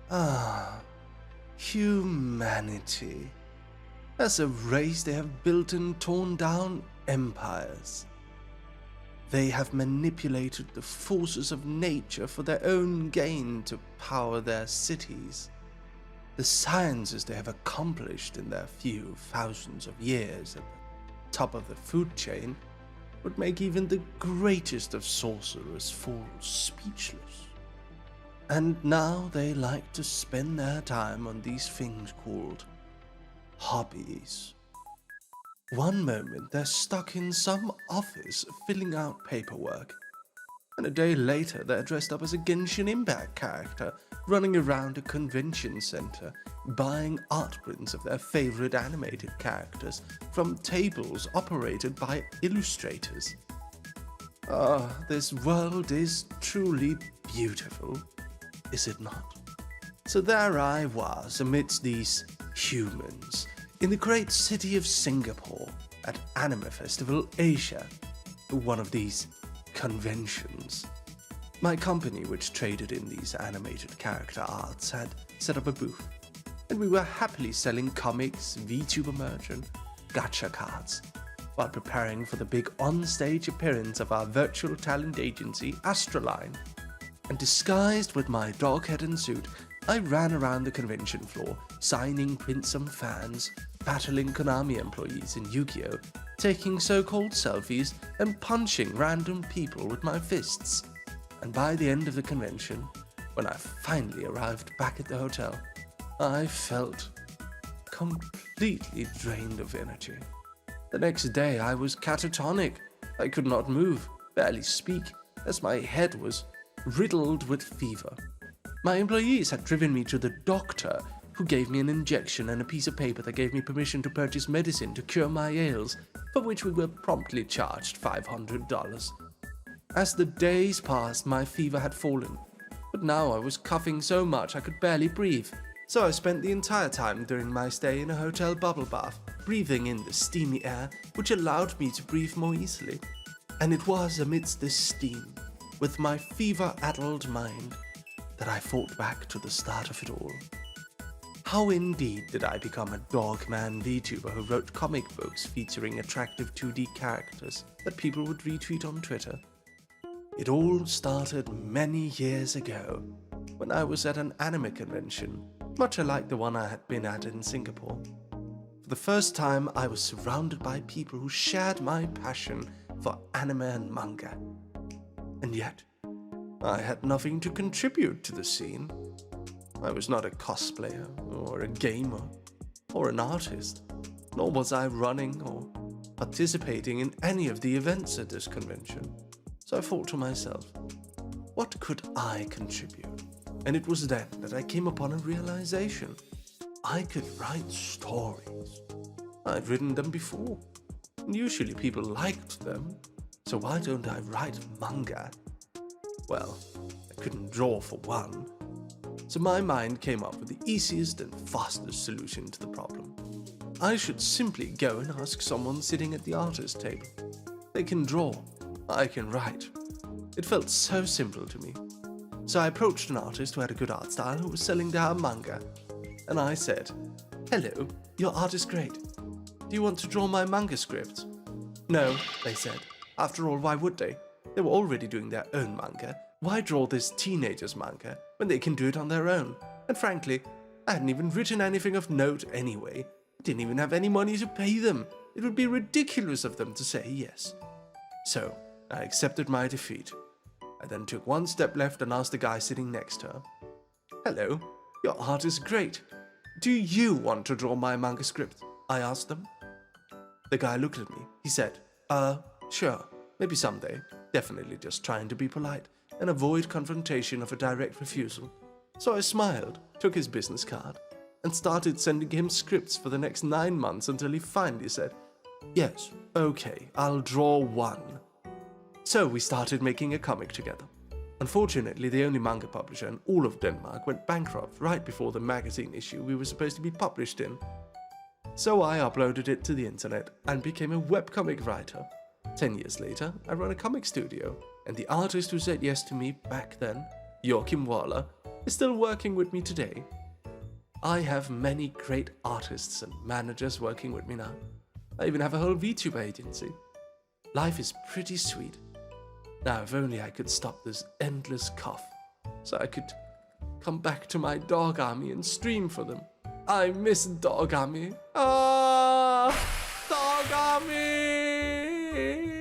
Ah, humanity. As a race, they have built and torn down empires. They have manipulated the forces of nature for their own gain to power their cities. The sciences they have accomplished in their few thousands of years at the top of the food chain would make even the greatest of sorcerers fall speechless. And now they like to spend their time on these things called hobbies. One moment they're stuck in some office filling out paperwork, and a day later they're dressed up as a Genshin Impact character running around a convention center buying art prints of their favorite animated characters from tables operated by illustrators. This world is truly beautiful, is it not? So there I was amidst these humans in the great city of Singapore at Anime Festival Asia, one of these conventions. My company, which traded in these animated character arts, had set up a booth, and we were happily selling comics, VTuber merch, and gacha cards, while preparing for the big on-stage appearance of our virtual talent agency, Astroline. And disguised with my dog head and suit, I ran around the convention floor, signing prints from fans, battling Konami employees in Yu-Gi-Oh!, taking so-called selfies, and punching random people with my fists. And by the end of the convention, when I finally arrived back at the hotel, I felt completely drained of energy. The next day I was catatonic. I could not move, barely speak, as my head was riddled with fever. My employees had driven me to the doctor, who gave me an injection and a piece of paper that gave me permission to purchase medicine to cure my ails, for which we were promptly charged $500. As the days passed, my fever had fallen, but now I was coughing so much I could barely breathe. So I spent the entire time during my stay in a hotel bubble bath, breathing in the steamy air, which allowed me to breathe more easily. And it was amidst this steam, with my fever-addled mind, that I thought back to the start of it all. How indeed did I become a dogman VTuber who wrote comic books featuring attractive 2D characters that people would retweet on Twitter? It all started many years ago, when I was at an anime convention, much alike the one I had been at in Singapore. For the first time, I was surrounded by people who shared my passion for anime and manga. And yet, I had nothing to contribute to the scene. I was not a cosplayer, or a gamer, or an artist, nor was I running or participating in any of the events at this convention. So I thought to myself, what could I contribute? And it was then that I came upon a realization. I could write stories. I'd written them before, and usually people liked them, so why don't I write manga? Well, I couldn't draw for one, so my mind came up with the easiest and fastest solution to the problem. I should simply go and ask someone sitting at the artist table. They can draw, I can write. It felt so simple to me. So I approached an artist who had a good art style who was selling their manga, and I said, "Hello, your art is great. Do you want to draw my manga script?" "No," they said. After all, why would they? They were already doing their own manga. Why draw this teenager's manga when they can do it on their own? And frankly, I hadn't even written anything of note anyway. I didn't even have any money to pay them. It would be ridiculous of them to say yes. So I accepted my defeat. I then took one step left and asked the guy sitting next to her, "Hello, your art is great. Do you want to draw my manga script?" I asked them. The guy looked at me. He said, Sure, maybe someday. Definitely just trying to be polite and avoid confrontation of a direct refusal. So I smiled, took his business card, and started sending him scripts for the next 9 months until he finally said, "Yes, okay, I'll draw one." So we started making a comic together. Unfortunately, the only manga publisher in all of Denmark went bankrupt right before the magazine issue we were supposed to be published in. So I uploaded it to the internet and became a webcomic writer. 10 years later, I run a comic studio, and the artist who said yes to me back then, Joachim Waller, is still working with me today. I have many great artists and managers working with me now. I even have a whole VTuber agency. Life is pretty sweet. Now, if only I could stop this endless cough, so I could come back to my dog army and stream for them. I miss dog army. Ah, dog army!